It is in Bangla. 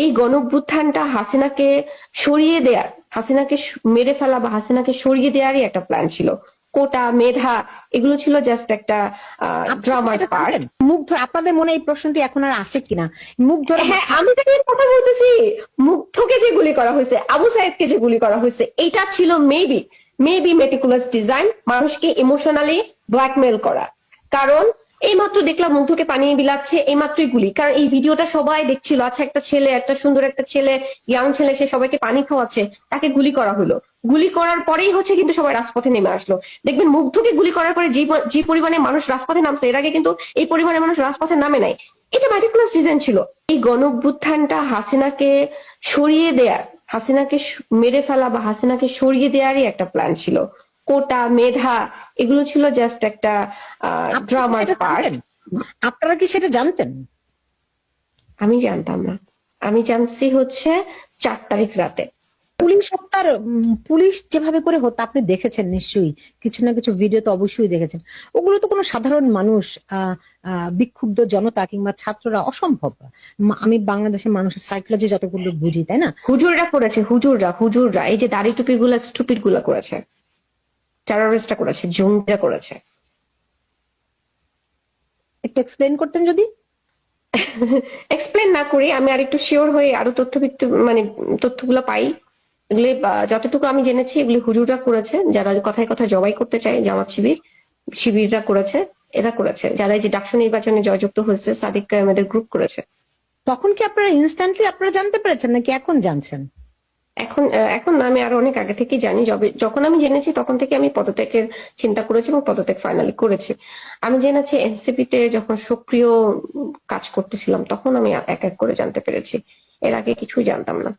এই গণঅভ্যুত্থানটা হাসিনাকে সরিয়ে দেয়ার, হাসিনাকে মেরে ফেলা বা হাসিনাকে সরিয়ে দেওয়ারই একটা প্ল্যান ছিল। কোটা মেধা এগুলো ছিল জাস্ট একটা আপনি কি ড্রামার সেটা পার্ট। জানতেন? মুখ ধরে আপনাদের মনে এই প্রশ্নটি এখন আর আসে কিনা? মুখ ধরে হ্যাঁ, আমি তো এই কথা বলতেছি। মুগ্ধকে যে গুলি করা হয়েছে, আবু সাইদকে যে গুলি করা হয়েছে, এটা ছিল মেবি মেবি মেটিকুলাস ডিজাইন, মানুষকে ইমোশনালি ব্ল্যাকমেল করা। কারণ এইমাত্র দেখলাম মুগ্ধকে পানি বিলাচ্ছে, এইমাত্রই গুলি। কারণ এই ভিডিওটা সবাই দেখছিল, আচ্ছা একটা ছেলে, একটা সুন্দর একটা ছেলে, ইয়াং ছেলে, সে সবাইকে পানি খাওয়াচ্ছে, তাকে গুলি করা হলো। গুলি করার পরেই হচ্ছে কিন্তু সবাই রাজপথে নেমে আসলো। দেখবেন মুগ্ধকে গুলি করার পরে যে পরিমাণে মানুষ রাজপথে নামছে, এর আগে কিন্তু এই পরিমাণে মানুষ রাজপথে নামে নাই। এটা মেটিকুলাস ডিজাইন ছিল। এই গণঅভ্যুত্থানটা হাসিনাকে সরিয়ে দেয়ার, হাসিনাকে মেরে ফেলা বা হাসিনাকে সরিয়ে দেওয়ারই একটা প্ল্যান ছিল। কোটা মেধা এগুলো ছিল জাস্ট একটা আপনি কি ড্রামার সেটা পার্ট। জানতেন? আপনারা কি সেটা জানতেন? আমি জানতাম না। আমি জানছি হচ্ছে 4 তারিখ রাতে। পুলিশ হত্যার পুলিশ যেভাবে করে হত্যা আপনি দেখেছেন নিশ্চয়ই, কিছু না কিছু ভিডিও তো অবশ্যই দেখেছেন। ওগুলো তো কোনো সাধারণ মানুষ, বিক্ষুব্ধ জনতা কিংবা ছাত্ররা অসম্ভব। আমি বাংলাদেশের মানুষের সাইকোলজি যতগুলো বুঝি, তাই না? হুজুররা করেছে, হুজুররা এই যে দাড়ি টুপি গুলা স্টুপিড গুলা করেছে, টেররিস্টরা করেছে, জঙ্গিরা করেছে। একটু এক্সপ্লেন করতেন যদি। এক্সপ্লেন না করি, আমি আর একটু শিওর হয়ে আরো তথ্যভিত্তিক মানে তথ্যগুলো পাই। এগুলি যতটুকু আমি জেনেছি এগুলি হুজুররা করেছে, যারা কথায় কথায় জবাই করতে চায়, জামাত শিবিররা করেছে, এরা করেছে। যারা এই যে ডাকসু নির্বাচনে জয়যুক্ত হয়েছে, সাদিক কায়েমেদের গ্রুপ করেছে। তখন কি আপনারা ইনস্ট্যান্টলি আপনারা জানতে পেরেছেন নাকি এখন জানছেন? এখন না, আমি আরো অনেক আগে থেকেই জানি। যখন আমি জেনেছি তখন থেকে আমি পদত্যাগের চিন্তা করেছি এবং পদত্যাগ ফাইনালি করেছি। আমি জেনেছি এনসিপি তে যখন সক্রিয় কাজ করতেছিলাম তখন আমি এক এক করে জানতে পেরেছি। এর আগে কিছুই জানতাম না।